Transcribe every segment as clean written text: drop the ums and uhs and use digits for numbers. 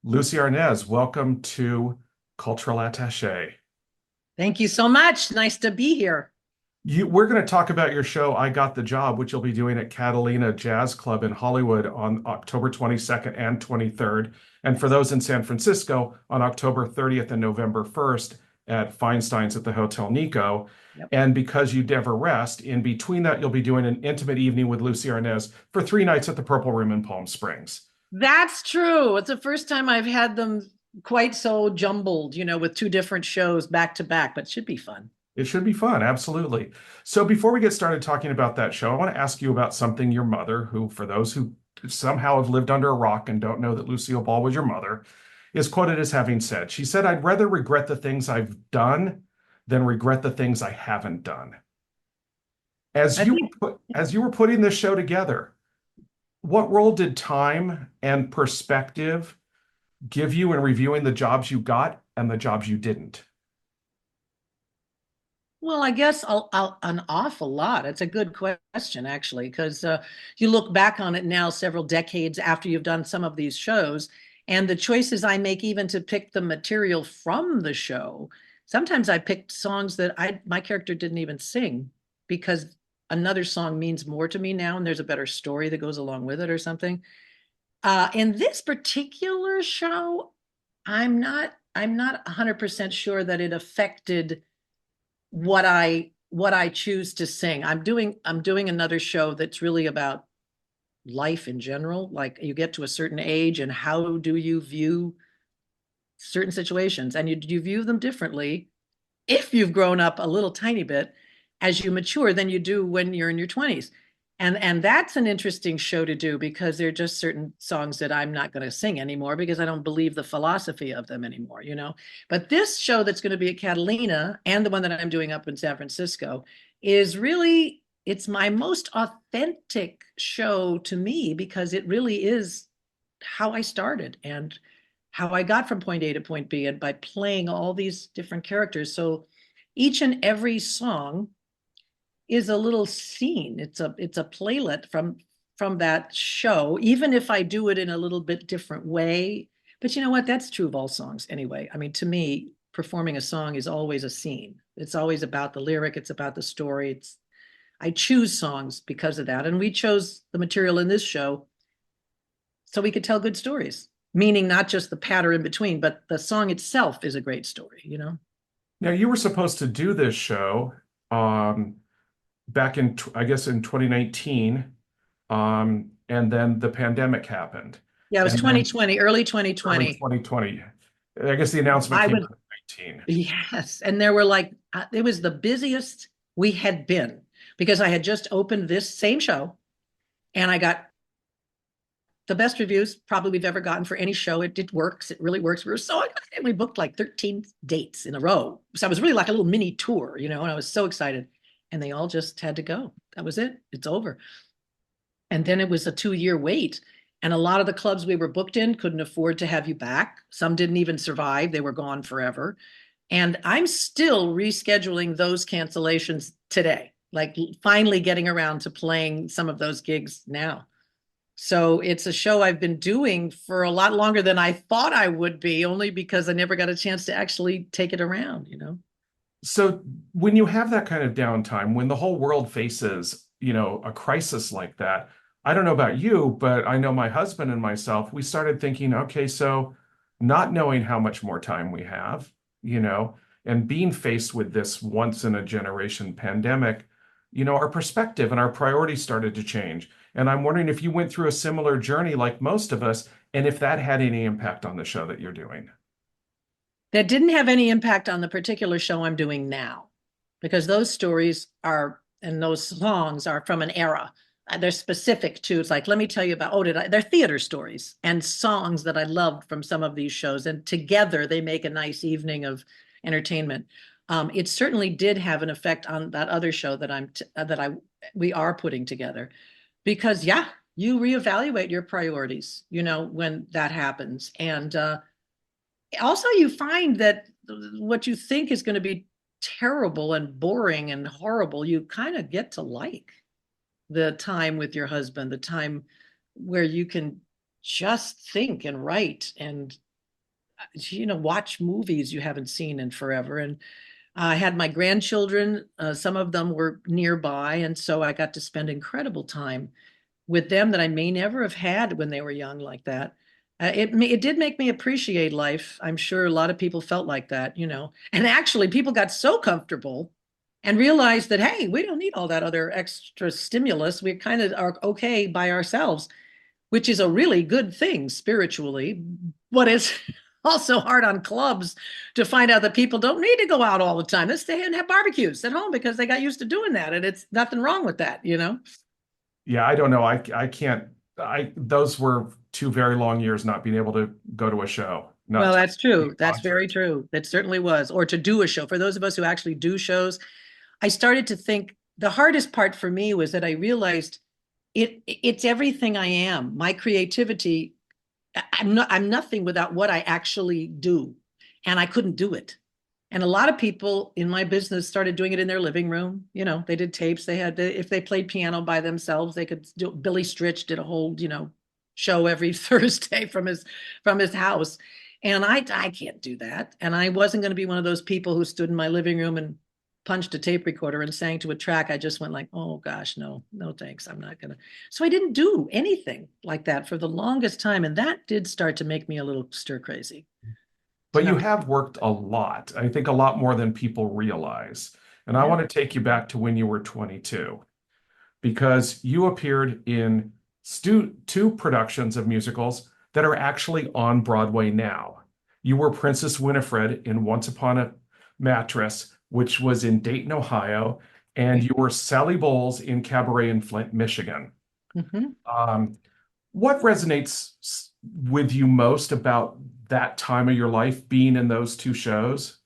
Lucie Arnaz, welcome to Cultural Attaché. Thank you so much. Nice to be here. We're going to talk about your show, I Got the Job, which you'll be doing at Catalina Jazz Club in Hollywood on October 22nd and 23rd. And for those in San Francisco, on October 30th and November 1st at Feinstein's at the Hotel Nico. Yep. And because you never rest, in between that, you'll be doing an intimate evening with Lucie Arnaz for 3 nights at the Purple Room in Palm Springs. That's true. It's the first time I've had them quite so jumbled, with two different shows back to back, but it should be fun. It should be fun, absolutely. So before we get started talking about that show, I want to ask you about something your mother, who, for those who somehow have lived under a rock and don't know that Lucille Ball was your mother, is quoted as having said, she said, "I'd rather regret the things I've done than regret the things I haven't done." I think, As you were putting this show together, what role did time and perspective give you in reviewing the jobs you got and the jobs you didn't? well, I guess an awful lot. It's a good question, actually, because you look back on it now, several decades after you've done some of these shows, and the choices I make, even to pick the material from the show. Sometimes I picked songs that my character didn't even sing because another song means more to me now, and there's a better story that goes along with it or something. In this particular show, I'm not 100% sure that it affected what I choose to sing. I'm doing another show that's really about life in general. Like, you get to a certain age and how do you view certain situations, and you view them differently if you've grown up a little tiny bit as you mature than you do when you're in your 20s. And that's an interesting show to do because there are just certain songs that I'm not going to sing anymore because I don't believe the philosophy of them anymore. But this show that's going to be at Catalina and the one that I'm doing up in San Francisco is really, it's my most authentic show to me because it really is how I started and how I got from point A to point B, and by playing all these different characters. So each and every song is a little scene. It's a playlet from that show, even if I do it in a little bit different way. But you know what? That's true of all songs anyway. I mean, to me, performing a song is always a scene. It's always about the lyric, it's about the story. It's I choose songs because of that. And we chose the material in this show so we could tell good stories, meaning not just the patter in between, but the song itself is a great story. Now, you were supposed to do this show um, back in, I guess, in 2019, and then the pandemic happened. Yeah, it was And then 2020, early early 2020. 2020, I guess the announcement I came was, out in 19. yes. And there were like, it was the busiest we had been because I had just opened this same show and I got the best reviews probably we've ever gotten for any show. It works. It really works. We were so excited. We booked like 13 dates in a row. So it was really like a little mini tour, and I was so excited. And they all just had to go. That was it. It's over. And then it was a 2-year wait. And a lot of the clubs we were booked in couldn't afford to have you back. Some didn't even survive. They were gone forever. And I'm still rescheduling those cancellations today, like finally getting around to playing some of those gigs now. So it's a show I've been doing for a lot longer than I thought I would be, only because I never got a chance to actually take it around. So when you have that kind of downtime, when the whole world faces, a crisis like that, I don't know about you, but I know my husband and myself, we started thinking, okay, so not knowing how much more time we have, you know, and being faced with this once in a generation pandemic, our perspective and our priorities started to change. And I'm wondering if you went through a similar journey like most of us, and if that had any impact on the show that you're doing. That didn't have any impact on the particular show I'm doing now, because those stories are, and those songs are from an era. They're specific to, it's like, let me tell you about, they're theater stories and songs that I loved from some of these shows. And together they make a nice evening of entertainment. It certainly did have an effect on that other show we are putting together, because yeah, you reevaluate your priorities, when that happens. And also you find that what you think is going to be terrible and boring and horrible, you kind of get to like the time with your husband, the time where you can just think and write and watch movies you haven't seen in forever. And I had my grandchildren, some of them were nearby. And so I got to spend incredible time with them that I may never have had when they were young like that. It did make me appreciate life. I'm sure a lot of people felt like that. And actually, people got so comfortable and realized that, hey, we don't need all that other extra stimulus. We kind of are okay by ourselves, which is a really good thing spiritually. But it's also hard on clubs to find out that people don't need to go out all the time. They stay and have barbecues at home because they got used to doing that. And it's nothing wrong with that. Yeah, I don't know. I can't. Those were two very long years not being able to go to a show, Well, not to that's see true. a That's very concert. true. That certainly was. Or to do a show. For those of us who actually do shows, I started to think the hardest part for me was that I realized it's everything I am. My creativity, I'm nothing without what I actually do. And I couldn't do it. And a lot of people in my business started doing it in their living room. They did tapes. If they played piano by themselves, they could do. Billy Stritch did a whole, show every Thursday from his house. And I can't do that. And I wasn't going to be one of those people who stood in my living room and punched a tape recorder and sang to a track. I just went like, oh gosh, no, no, thanks. I'm not going to. So I didn't do anything like that for the longest time. And that did start to make me a little stir crazy to But you not. have worked a lot. I think a lot more than people realize. And I Yeah. want to take you back to when you were 22, because you appeared in two productions of musicals that are actually on Broadway now. You were Princess Winifred in Once Upon a Mattress, which was in Dayton, Ohio, and you were Sally Bowles in Cabaret in Flint, Michigan. Mhm. Um, what resonates with you most about that time of your life being in those two shows?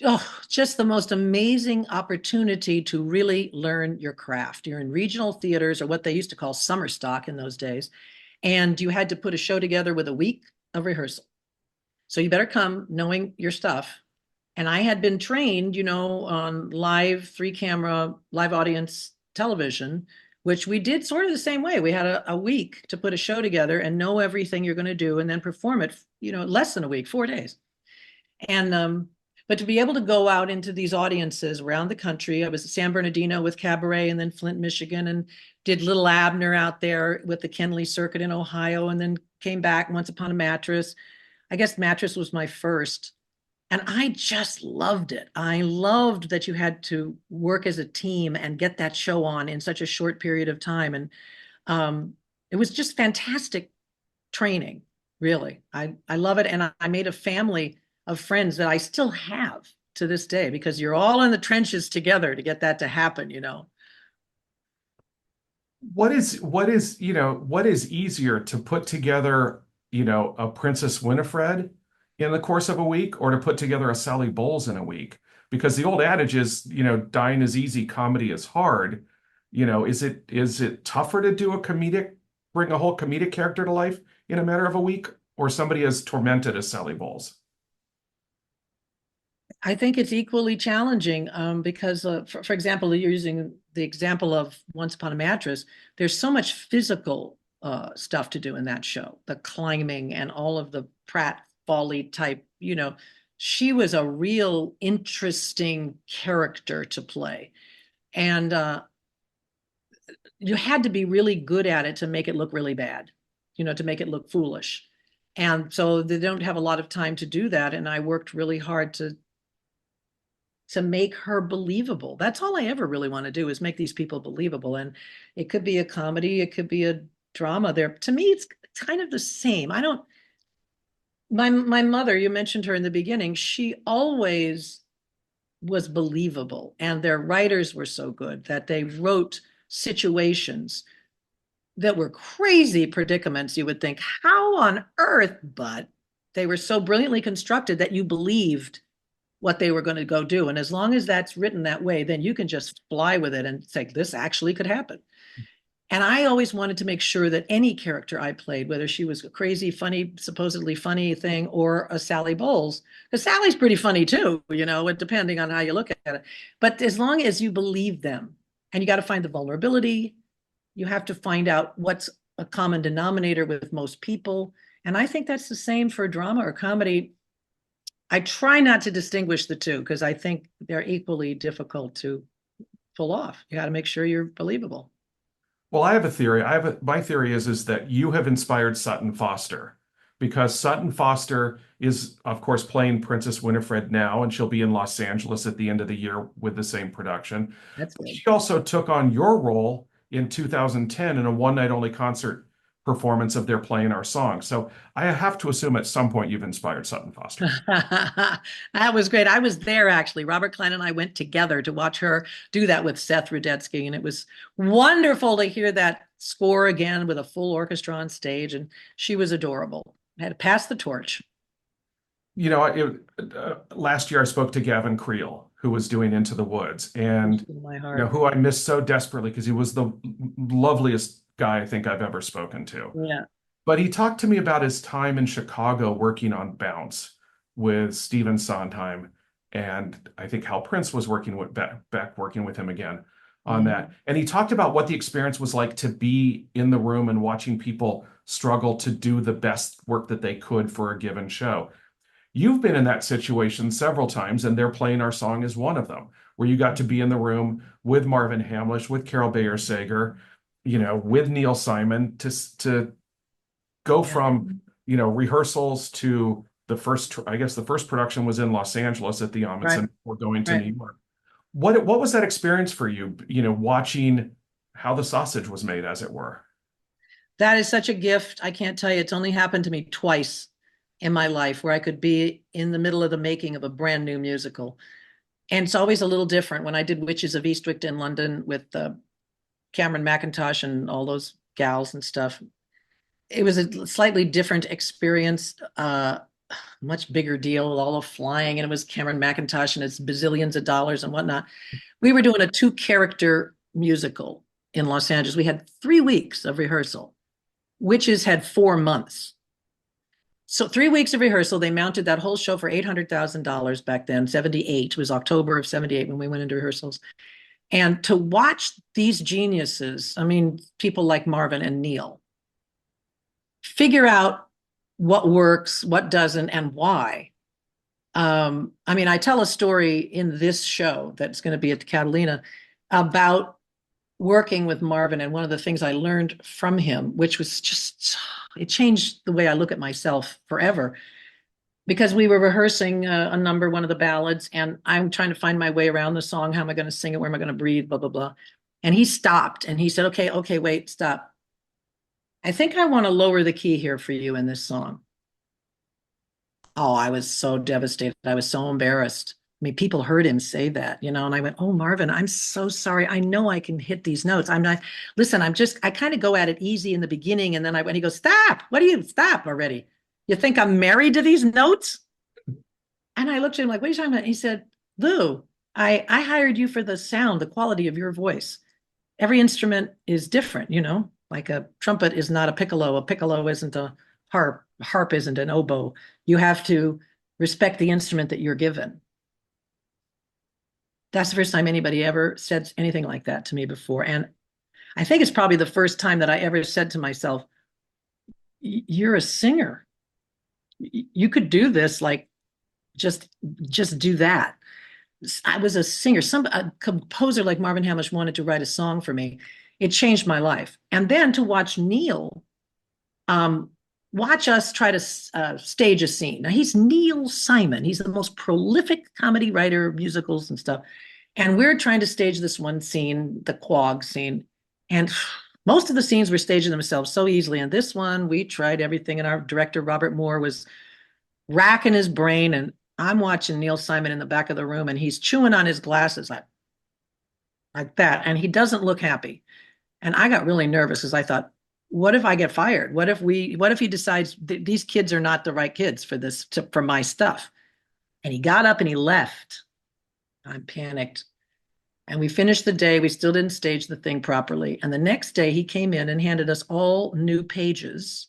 Oh, just the most amazing opportunity to really learn your craft. You're in regional theaters, or what they used to call summer stock in those days, and you had to put a show together with a week of rehearsal. So you better come knowing your stuff. And I had been trained, on live, three camera, live audience television, which we did sort of the same way. We had a week to put a show together and know everything you're going to do and then perform it, less than a week, 4 days. And but to be able to go out into these audiences around the country, I was at San Bernardino with Cabaret, and then Flint, Michigan, and did Little Abner out there with the Kenley Circuit in Ohio, and then came back Once Upon a Mattress. I guess Mattress was my first. And I just loved it. I loved that you had to work as a team and get that show on in such a short period of time. And um, it was just fantastic training, really. I love it. And I made a family of friends that I still have to this day, because you're all in the trenches together to get that to happen. What is easier to put together, a Princess Winifred in the course of a week or to put together a Sally Bowles in a week? Because the old adage is, dying is easy, comedy is hard. Is it tougher to bring a whole comedic character to life in a matter of a week, or somebody as tormented as Sally Bowles? I think it's equally challenging, because, for example, you're using the example of Once Upon a Mattress. There's so much physical stuff to do in that show, the climbing and all of the Pratt Folly type. She was a real interesting character to play, and you had to be really good at it to make it look really bad, to make it look foolish. And so they don't have a lot of time to do that. And I worked really hard to make her believable. That's all I ever really want to do, is make these people believable. And it could be a comedy, it could be a drama. There, to me, it's kind of the same. I don't. My mother, you mentioned her in the beginning. She always was believable, and their writers were so good that they wrote situations that were crazy predicaments. You would think, how on earth? But they were so brilliantly constructed that you believed what they were going to go do. And as long as that's written that way, then you can just fly with it and say, this actually could happen. And I always wanted to make sure that any character I played, whether she was a crazy, funny, supposedly funny thing, or a Sally Bowles, because Sally's pretty funny too, depending on how you look at it. But as long as you believe them, and you got to find the vulnerability, you have to find out what's a common denominator with most people. And I think that's the same for drama or comedy. I try not to distinguish the two because I think they're equally difficult to pull off. You got to make sure you're believable. Well, I have a theory. My theory is that you have inspired Sutton Foster because Sutton Foster is, of course, playing Princess Winifred now, and she'll be in Los Angeles at the end of the year with the same production. That's good. She also took on your role in 2010 in a one night only concert performance of They're Playing Our Song. So I have to assume at some point you've inspired Sutton Foster. That was great. I was there actually. Robert Klein and I went together to watch her do that with Seth Rudetsky, and it was wonderful to hear that score again with a full orchestra on stage. And she was adorable. I had to pass the torch. Last year I spoke to Gavin Creel, who was doing Into the Woods, and In my heart. who I missed so desperately because he was the loveliest guy I think I've ever spoken to. Yeah. But he talked to me about his time in Chicago working on Bounce with Stephen Sondheim, and I think Hal Prince was working with back working with him again on that. And he talked about what the experience was like to be in the room and watching people struggle to do the best work that they could for a given show. You've been in that situation several times, and They're Playing Our Song is one of them, where you got to be in the room with Marvin Hamlisch, with Carole Bayer Sager, with Neil Simon to go from, rehearsals to I guess the first production was in Los Angeles at the Ahmanson Right. before going to Right. New York. What was that experience for you, watching how the sausage was made, as it were? That is such a gift. I can't tell you. It's only happened to me twice in my life where I could be in the middle of the making of a brand new musical. And it's always a little different. When I did Witches of Eastwick in London with Cameron McIntosh and all those gals and stuff, it was a slightly different experience, much bigger deal, all the flying, and it was Cameron McIntosh and it's bazillions of dollars and whatnot. We were doing a 2-character musical in Los Angeles. We had 3 weeks of rehearsal. Witches had 4 months. So 3 weeks of rehearsal, they mounted that whole show for $800,000 back then, 78. It was October of 78 when we went into rehearsals. And to watch these geniuses, I mean, people like Marvin and Neil, figure out what works, what doesn't, and why. I mean, I tell a story in this show that's going to be at the Catalina about working with Marvin, and one of the things I learned from him, which was just, it changed the way I look at myself forever. Because we were rehearsing a number, one of the ballads, and I'm trying to find my way around the song. How am I going to sing it? Where am I going to breathe? Blah, blah, blah. And he stopped and he said, okay, wait, stop. I think I want to lower the key here for you in this song. Oh, I was so devastated. I was so embarrassed. I mean, people heard him say that, and I went, oh, Marvin, I'm so sorry. I know I can hit these notes. I'm not, listen, I kind of go at it easy in the beginning. And then when he goes, stop, stop already? You think I'm married to these notes? And I looked at him like, what are you talking about? He said, Lou, I hired you for the sound, the quality of your voice. Every instrument is different, like a trumpet is not a piccolo isn't a harp isn't an oboe. You have to respect the instrument that you're given. That's the first time anybody ever said anything like that to me before. And I think it's probably the first time that I ever said to myself, you're a singer. You could do this, like just do that. I was a singer. A composer like Marvin Hamlisch wanted to write a song for me. It changed my life. And then to watch Neil watch us try to stage a scene. Now, he's Neil Simon. He's the most prolific comedy writer, musicals and stuff. And we're trying to stage this one scene, the Quag scene. And most of the scenes were staging themselves so easily. And this one, we tried everything. And our director, Robert Moore, was racking his brain. And I'm watching Neil Simon in the back of the room, and he's chewing on his glasses like that. And he doesn't look happy. And I got really nervous because I thought, what if I get fired? What if he decides these kids are not the right kids for my stuff? And he got up and he left. I panicked. And we finished the day. We still didn't stage the thing properly. And the next day he came in and handed us all new pages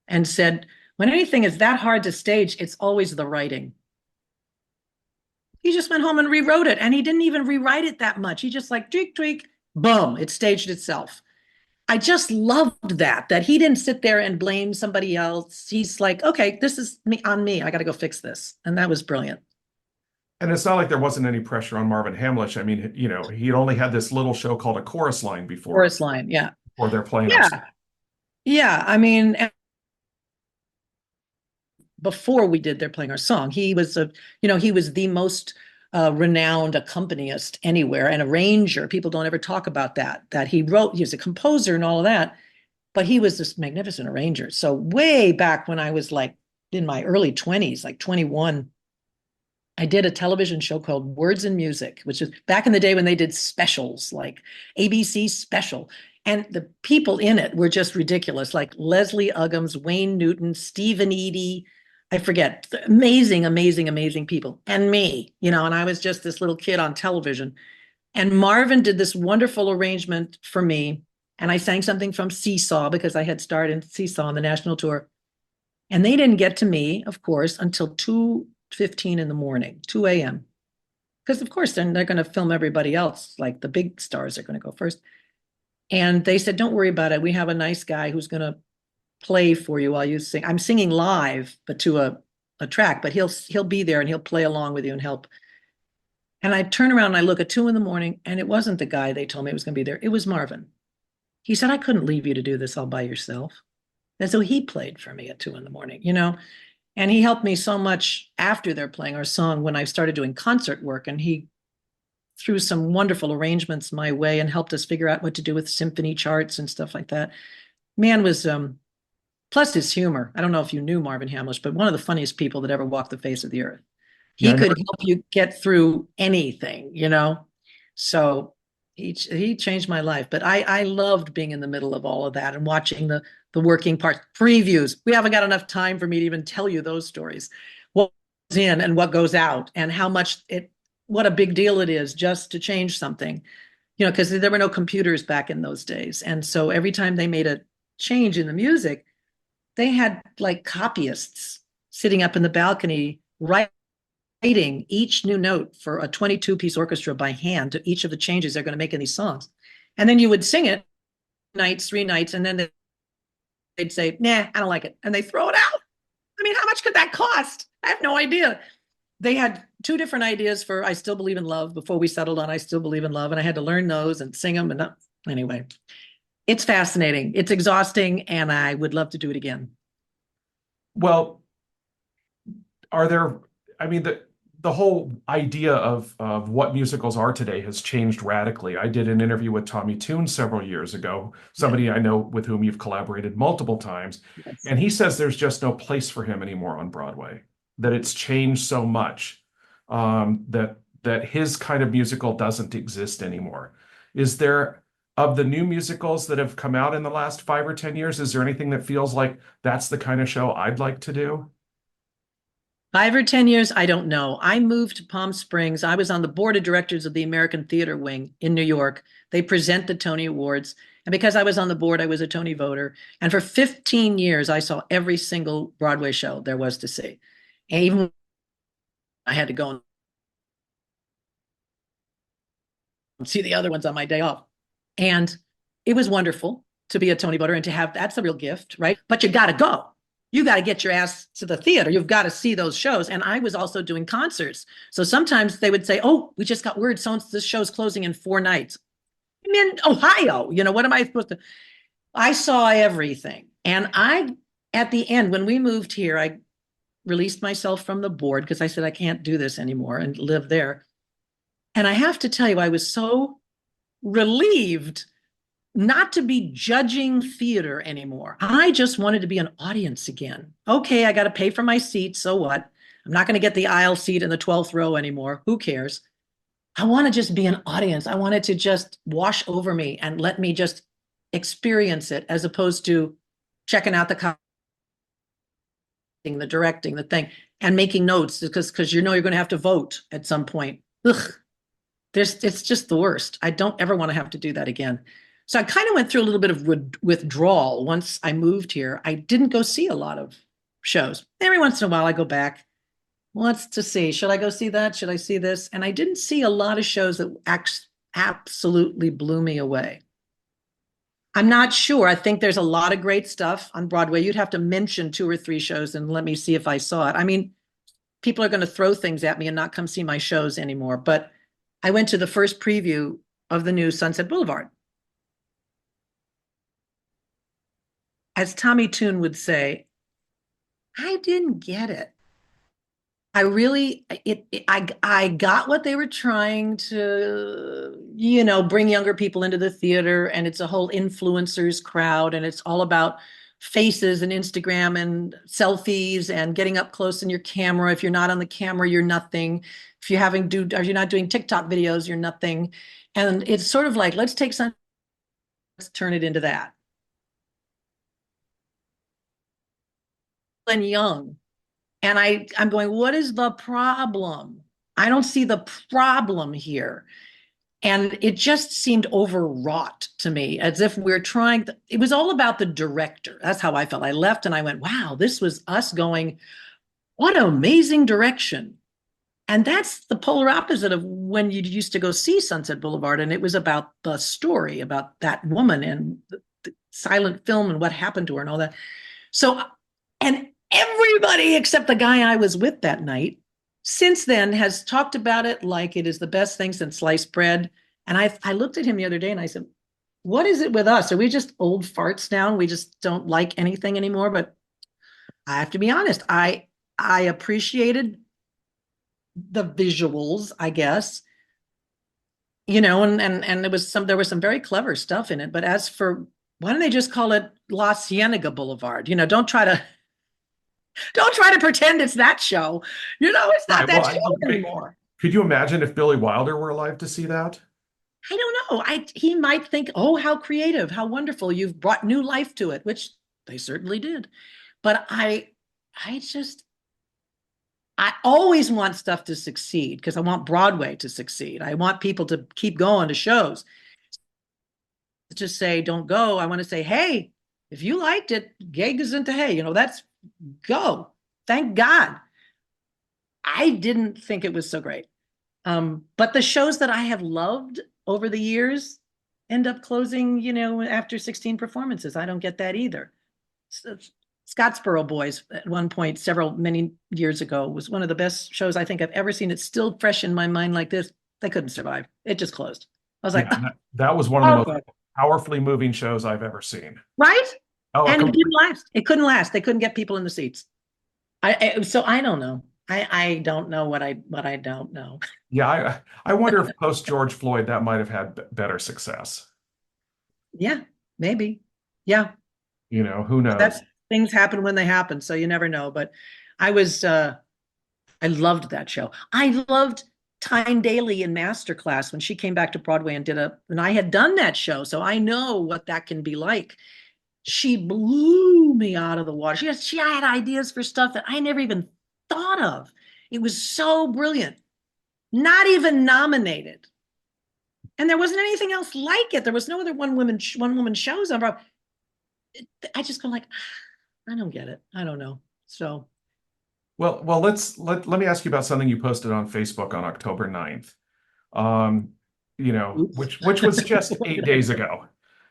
and said, when anything is that hard to stage, it's always the writing. He just went home and rewrote it. And he didn't even rewrite it that much. He just like tweak, boom, it staged itself. I just loved that he didn't sit there and blame somebody else. He's like, okay, this is me on me. I got to go fix this. And that was brilliant. And it's not like there wasn't any pressure on Marvin Hamlish. I mean, he'd only had this little show called A Chorus Line Chorus line. Yeah. before they're playing our. Yeah. Yeah. I mean, before we did They're Playing Our Song, he was the most renowned accompanist anywhere and arranger. People don't ever talk about that he was a composer and all of that, but he was this magnificent arranger. So way back when I was like in my early 20s, like 21, I did a television show called Words and Music, which is back in the day when they did specials like ABC Special. And the people in it were just ridiculous, like Leslie Uggams, Wayne Newton, Stephen Eady, I forget, amazing, amazing, amazing people. And me, and I was just this little kid on television. And Marvin did this wonderful arrangement for me. And I sang something from Seesaw because I had starred in Seesaw on the national tour. And they didn't get to me, of course, until 2:15 in the morning, 2 a.m. Because, of course, then they're going to film everybody else. Like the big stars are going to go first. And they said, don't worry about it. We have a nice guy who's going to play for you while you sing. I'm singing live, but to a track, but he'll be there and he'll play along with you and help. And I turn around and I look at 2 a.m, and it wasn't the guy they told me was going to be there. It was Marvin. He said, I couldn't leave you to do this all by yourself. And so he played for me at 2 a.m, and he helped me so much after They're Playing Our Song when I started doing concert work. And he threw some wonderful arrangements my way and helped us figure out what to do with symphony charts and stuff like that. Man was, plus his humor. I don't know if you knew Marvin Hamlish, but one of the funniest people that ever walked the face of the earth. Yeah, He I could never. help you get through anything. So he changed my life. But I loved being in the middle of all of that and watching the working parts, previews. We haven't got enough time for me to even tell you those stories. What goes in and what goes out, and what a big deal it is just to change something. Because there were no computers back in those days. And so every time they made a change in the music, they had like copyists sitting up in the balcony writing each new note for a 22-piece orchestra by hand to each of the changes they're going to make in these songs. And then you would sing it 3 nights, and then they'd say, nah, I don't like it. And they throw it out. I mean, how much could that cost? I have no idea. They had 2 different ideas for I Still Believe in Love before we settled on I Still Believe in Love. And I had to learn those and sing them. And anyway, it's fascinating. It's exhausting. And I would love to do it again. Well, are there, I mean, the whole idea of what musicals are today has changed radically. I did an interview with Tommy Tune several years ago, somebody I know with whom you've collaborated multiple times, Yes. and he says there's just no place for him anymore on Broadway, that it's changed so much, that his kind of musical doesn't exist anymore. Is there, of the new musicals that have come out in the last 5 or 10 years, is there anything that feels like that's the kind of show I'd like to do? 5 or 10 years, I don't know. I moved to Palm Springs. I was on the board of directors of the American Theater Wing in New York. They present the Tony Awards. And because I was on the board, I was a Tony voter. And for 15 years, I saw every single Broadway show there was to see. And even I had to go and see the other ones on my day off. And it was wonderful to be a Tony voter and to have that's a real gift, right? But you got to go. You got to get your ass to the theater. You've got to see those shows. And I was also doing concerts. So sometimes they would say, oh, we just got word. So this show's closing in 4 nights. I'm in Ohio. What am I supposed to? I saw everything. And at the end, when we moved here, I released myself from the board because I said, I can't do this anymore and live there. And I have to tell you, I was so relieved not to be judging theater anymore. I just wanted to be an audience again. Okay, I got to pay for my seat. So what? I'm not going to get the aisle seat in the 12th row anymore. Who cares? I want to just be an audience. I want it to just wash over me and let me just experience it as opposed to checking out the directing, the thing, and making notes because you're going to have to vote at some point. Ugh, it's just the worst. I don't ever want to have to do that again. So I kind of went through a little bit of withdrawal once I moved here. I didn't go see a lot of shows. Every once in a while I go back. What's to see? Should I go see that? Should I see this? And I didn't see a lot of shows that absolutely blew me away. I'm not sure. I think there's a lot of great stuff on Broadway. You'd have to mention 2 or 3 shows and let me see if I saw it. I mean, people are going to throw things at me and not come see my shows anymore. But I went to the first preview of the new Sunset Boulevard. As Tommy Tune would say, I didn't get it. I really I got what they were trying to, bring younger people into the theater, and it's a whole influencers crowd, and it's all about faces and Instagram and selfies and getting up close in your camera. If you're not on the camera, you're nothing. If you're not doing TikTok videos, you're nothing. And it's sort of like, let's turn it into that. And young. And I'm going, what is the problem? I don't see the problem here. And it just seemed overwrought to me, as if we're it was all about the director. That's how I felt. I left and I went, wow, this was us going, what an amazing direction. And that's the polar opposite of when you used to go see Sunset Boulevard. And it was about the story, about that woman and the silent film and what happened to her and all that. So, and everybody except the guy I was with that night since then has talked about it like it is the best thing since sliced bread. And I looked at him the other day and I said, what is it with us? Are we just old farts now? We just don't like anything anymore? But I have to be honest, I appreciated the visuals, I guess, and there was some very clever stuff in it. But as for, why don't they just call it La Cienega Boulevard? Don't try to pretend it's that show. It's not Right. that Well, show anymore. could you imagine if Billy Wilder were alive to see that? I don't know. He might think, oh, how creative, how wonderful. You've brought new life to it, which they certainly did. But I always want stuff to succeed because I want Broadway to succeed. I want people to keep going to shows. Just say, don't go. I want to say, hey, if you liked it, gay gesundheit, hey, that's go. Thank God. I didn't think it was so great. But the shows that I have loved over the years end up closing, after 16 performances. I don't get that either. So, Scottsboro Boys at one point, many years ago, was one of the best shows I think I've ever seen. It's still fresh in my mind like this. They couldn't survive. It just closed. I was like, Yeah, that was one of the oh, most powerfully moving shows I've ever seen. right? Oh, And it didn't last. It couldn't last. They couldn't get people in the seats. So I don't know. I don't know what I don't know. yeah. I wonder if post George Floyd that might have had better success. Yeah, maybe. Yeah. Who knows? Things happen when they happen, so you never know. But I loved that show. I loved Tyne Daly in Masterclass when she came back to Broadway and I had done that show, so I know what that can be like. She blew me out of the water. She had ideas for stuff that I never even thought of. It was so brilliant. Not even nominated. And there wasn't anything else like it. There was no other one woman shows on Broadway. I just go like, I don't get it. I don't know. So, Well, let me ask you about something you posted on Facebook on October 9th. Which was just 8 days ago,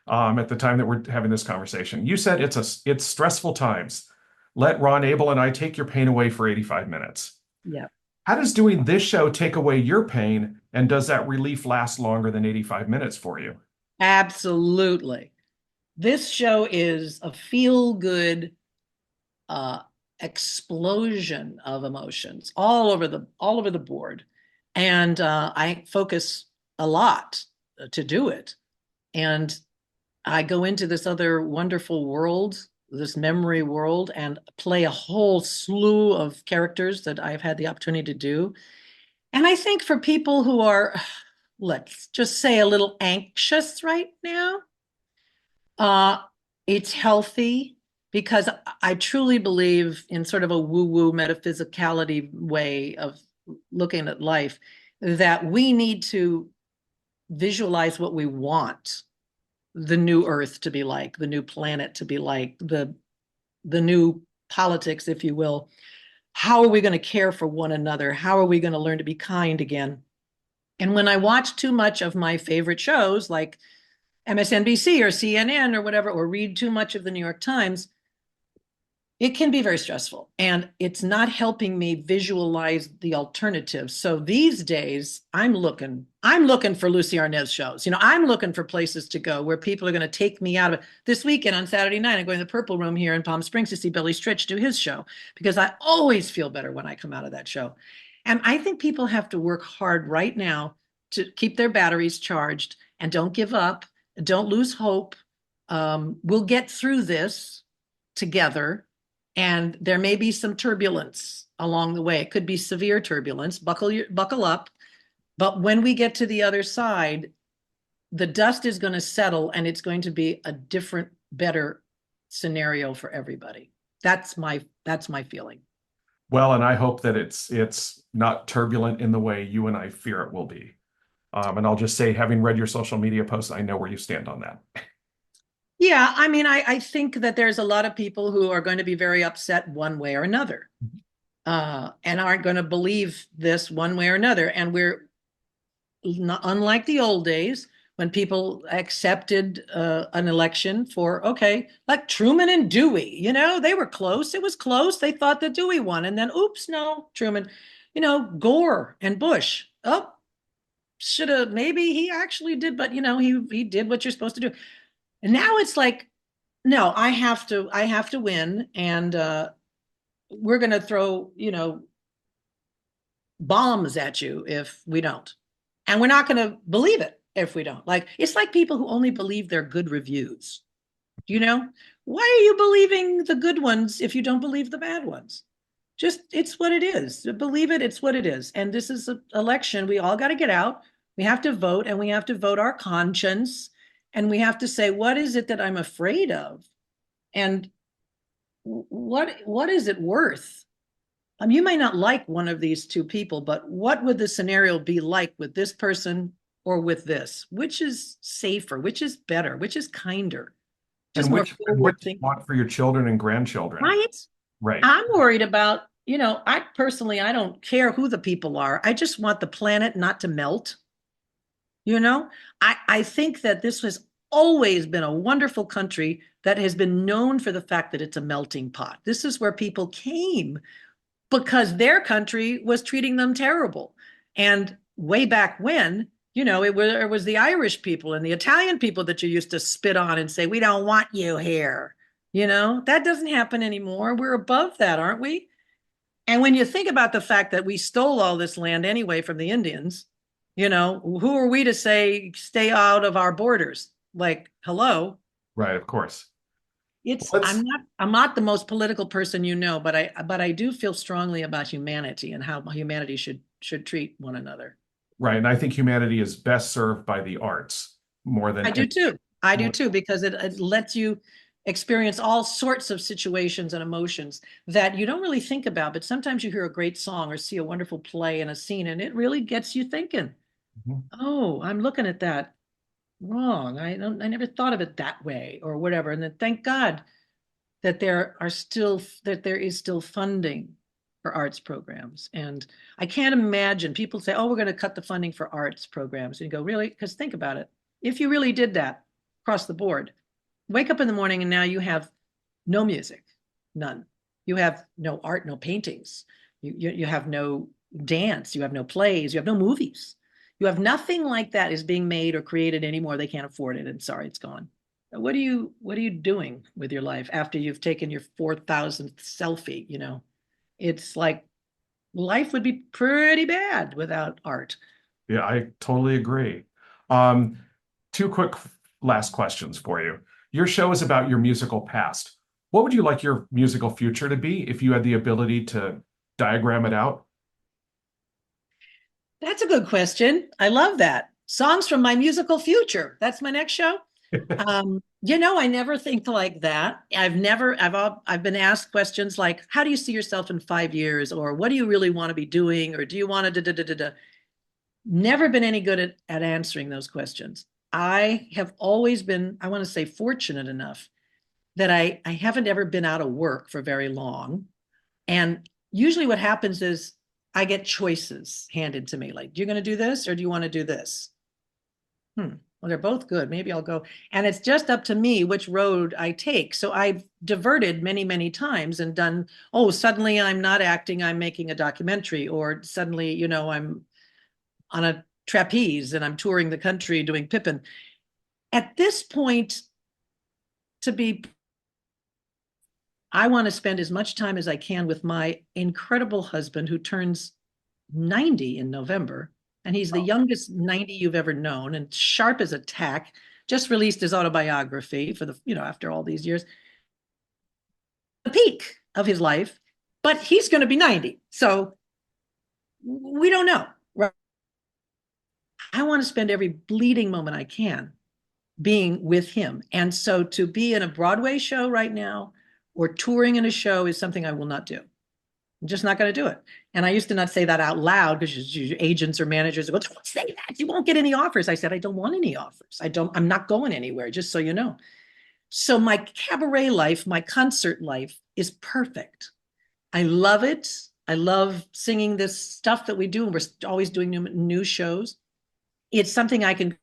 at the time that we're having this conversation. You said it's stressful times. Let Ron Abel and I take your pain away for 85 minutes. yeah, How does doing this show take away your pain, and does that relief last longer than 85 minutes for you? absolutely. This show is a feel-good explosion of emotions all over the board, and I focus a lot to do it, and I go into this other wonderful world, this memory world, and play a whole slew of characters that I've had the opportunity to do. And I think for people who are, let's just say, a little anxious right now, uh, it's healthy because I truly believe in sort of a woo-woo metaphysicality way of looking at life, that we need to visualize what we want the new earth to be like, the new planet to be like, the new politics, if you will. How are we going to care for one another? How are we going to learn to be kind again? And when I watch too much of my favorite shows, like MSNBC or CNN or whatever, or read too much of the New York Times, it can be very stressful, and it's not helping me visualize the alternatives. So these days I'm looking for Lucie Arnaz shows. I'm looking for places to go where people are going to take me out of it. This weekend on Saturday night, I'm going to the Purple Room here in Palm Springs to see Billy Stritch do his show, because I always feel better when I come out of that show. And I think people have to work hard right now to keep their batteries charged and don't give up, don't lose hope. We'll get through this together, and there may be some turbulence along the way. It could be severe turbulence. Buckle up. But when we get to the other side, the dust is going to settle, and it's going to be a different, better scenario for everybody. That's my feeling. Well, and I hope that it's not turbulent in the way you and I fear it will be. And I'll just say, having read your social media posts, I know where you stand on that. Yeah, I mean, I think that there's a lot of people who are going to be very upset one way or another, and aren't going to believe this one way or another. And we're not, unlike the old days when people accepted an election for, okay, like Truman and Dewey, they were close. It was close. They thought that Dewey won. And then, oops, no, Truman, Gore and Bush. Oh, should have, maybe he actually did, but he did what you're supposed to do. And now it's like, no, I have to win. And we're going to throw, bombs at you if we don't. And we're not going to believe it if we don't. Like, it's like people who only believe their good reviews. You know, why are you believing the good ones if you don't believe the bad ones? Just, it's what it is. Believe it, it's what it is. And this is an election. We all got to get out. We have to vote, and we have to vote our conscience. And we have to say, what is it that I'm afraid of? And what is it worth? You may not like one of these two people, but what would the scenario be like with this person or with this? Which is safer? Which is better? Which is kinder? Just And more and what forward do you thinking, want for your children and grandchildren? right? Right. I'm worried about, I personally, I don't care who the people are. I just want the planet not to melt. You know, I think that this has always been a wonderful country that has been known for the fact that it's a melting pot. This is where people came because their country was treating them terrible. And way back when, it was the Irish people and the Italian people that you used to spit on and say, we don't want you here. That doesn't happen anymore. We're above that, aren't we? And when you think about the fact that we stole all this land anyway from the Indians, who are we to say stay out of our borders? Like, hello. Right, of course. It's Let's I'm not the most political person, but I do feel strongly about humanity and how humanity should treat one another. right. And I think humanity is best served by the arts more I than do too. I do more, too, because it lets you experience all sorts of situations and emotions that you don't really think about, but sometimes you hear a great song or see a wonderful play and a scene, and it really gets you thinking, oh, I'm looking at that wrong. I never thought of it that way or whatever. And then thank God that there is still funding for arts programs. And I can't imagine people say, oh, we're going to cut the funding for arts programs. And you go, really? Because think about it. If you really did that across the board, wake up in the morning and now you have no music, none. You have no art, no paintings. You have no dance. You have no plays. You have no movies. You have nothing like that is being made or created anymore. They can't afford it. And sorry, it's gone. What are you doing with your life after you've taken your 4,000th selfie? It's like life would be pretty bad without art. yeah, I totally agree. Um, two quick last questions for you. Your show is about your musical past. What would you like your musical future to be if you had the ability to diagram it out? That's a good question. I love that. Songs from my musical future. That's my next show. I never think like that. I've been asked questions like, how do you see yourself in 5 years? Or what do you really want to be doing? Or do you want to da, da, da, da, da? Never been any good at answering those questions. I have always been, I want to say, fortunate enough that I haven't ever been out of work for very long. And usually what happens is I get choices handed to me, like, you're going to do this or do you want to do this? Well, they're both good. Maybe I'll go. And it's just up to me which road I take. So I've diverted many, many times and done, oh, suddenly I'm not acting, I'm making a documentary, or suddenly, I'm on a trapeze and I'm touring the country doing Pippin. At this point, to be, I want to spend as much time as I can with my incredible husband who turns 90 in November. And he's the youngest 90 you've ever known and sharp as a tack. Just released his autobiography for after all these years, the peak of his life, but he's going to be 90. So we don't know. Right? I want to spend every bleeding moment I can being with him. And so to be in a Broadway show right now or touring in a show is something I will not do. I'm just not going to do it. And I used to not say that out loud because agents or managers go, don't say that. You won't get any offers. I said, I don't want any offers. I'm not going anywhere, just so you know. So my cabaret life, my concert life is perfect. I love it. I love singing this stuff that we do. And we're always doing new shows. It's something I can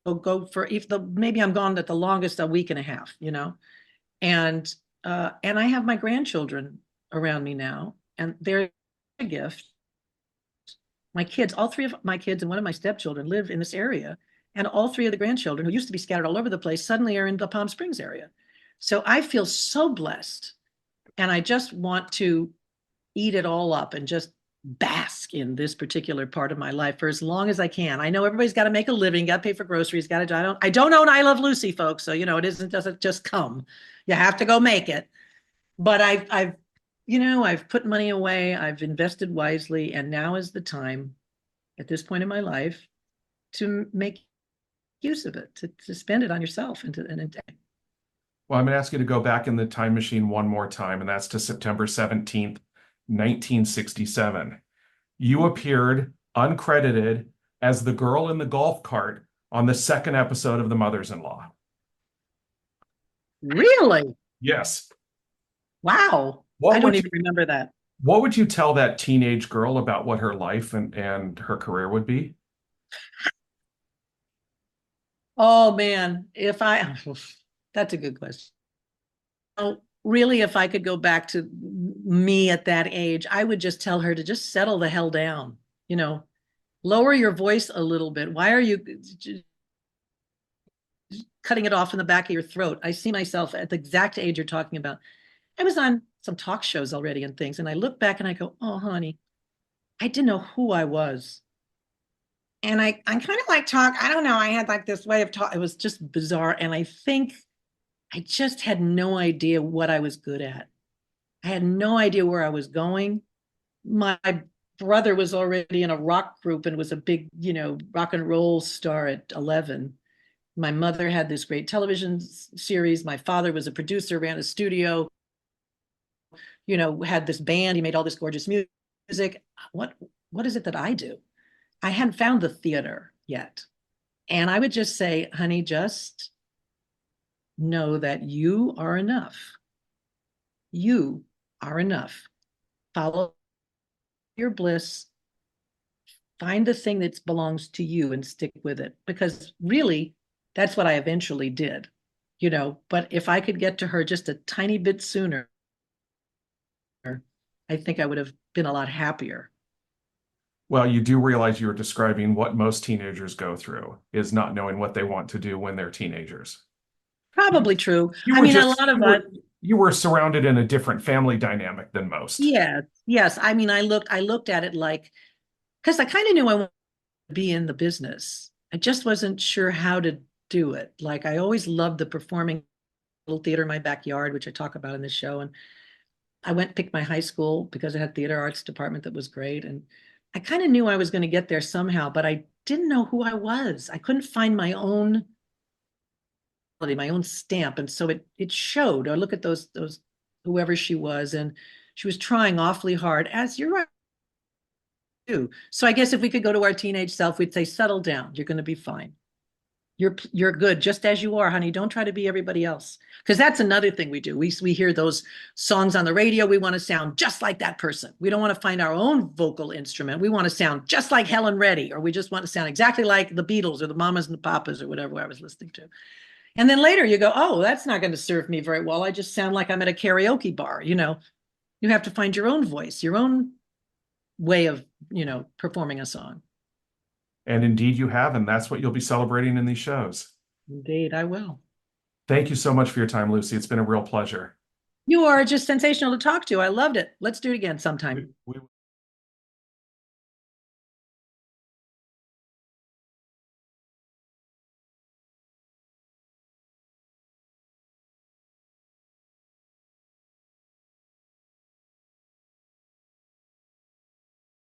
go for maybe I'm gone at the longest a week and a half, and I have my grandchildren around me now, and they're a gift. My kids, all three of my kids and one of my stepchildren live in this area, and all three of the grandchildren who used to be scattered all over the place suddenly are in the Palm Springs area. So I feel so blessed, and I just want to eat it all up and just bask in this particular part of my life for as long as I can. I know everybody's got to make a living, got to pay for groceries, I don't own I Love Lucy, folks. So, doesn't just come. You have to go make it. But I've put money away, I've invested wisely, and now is the time at this point in my life to make use of it, to spend it on yourself and Well, I'm going to ask you to go back in the time machine one more time, and that's to September 17th, 1967. You appeared uncredited as the girl in the golf cart on the second episode of The Mothers-in-Law. Really? Yes. Wow. I don't even remember that. What would you tell that teenage girl about what her life and her career would be? Oh man, that's a good question. Really, if I could go back to me at that age, I would just tell her to just settle the hell down, lower your voice a little bit. Why are you cutting it off in the back of your throat? I see myself at the exact age you're talking about. I was on some talk shows already and things, and I look back and I go, oh, honey, I didn't know who I was. And I kind of like talk. I don't know. I had like this way of talk. It was just bizarre. And I think I just had no idea what I was good at. I had no idea where I was going. My brother was already in a rock group and was a big, rock and roll star at 11. My mother had this great television series. My father was a producer, ran a studio, had this band. He made all this gorgeous music. What is it that I do? I hadn't found the theater yet. And I would just say, honey, just know that you are enough. You are enough. Follow your bliss. Find the thing that belongs to you and stick with it. Because really, that's what I eventually did. But if I could get to her just a tiny bit sooner, I think I would have been a lot happier. Well, you do realize you're describing what most teenagers go through, is not knowing what they want to do when they're teenagers. Probably true. You I were mean, a just lot of us. you were surrounded in a different family dynamic than most. Yes. I mean, I looked at it like, because I kind of knew I wanted to be in the business. I just wasn't sure how to do it. Like, I always loved the performing little theater in my backyard, which I talk about in this show. And I picked my high school because it had theater arts department that was great. And I kind of knew I was going to get there somehow, but I didn't know who I was. I couldn't find my own stamp. And so it showed. I look at those whoever she was, and she was trying awfully hard, as you're right. So I guess if we could go to our teenage self, we'd say, settle down. You're going to be fine. You're good just as you are, honey. Don't try to be everybody else. Because that's another thing we do. We hear those songs on the radio. We want to sound just like that person. We don't want to find our own vocal instrument. We want to sound just like Helen Reddy, or we just want to sound exactly like the Beatles or the Mamas and the Papas or whatever I was listening to. And then later you go, oh, that's not going to serve me very well. I just sound like I'm at a karaoke bar. You have to find your own voice, your own way of, performing a song. And indeed you have, and that's what you'll be celebrating in these shows. Indeed, I will. Thank you so much for your time, Lucy. It's been a real pleasure. You are just sensational to talk to. I loved it. Let's do it again sometime. We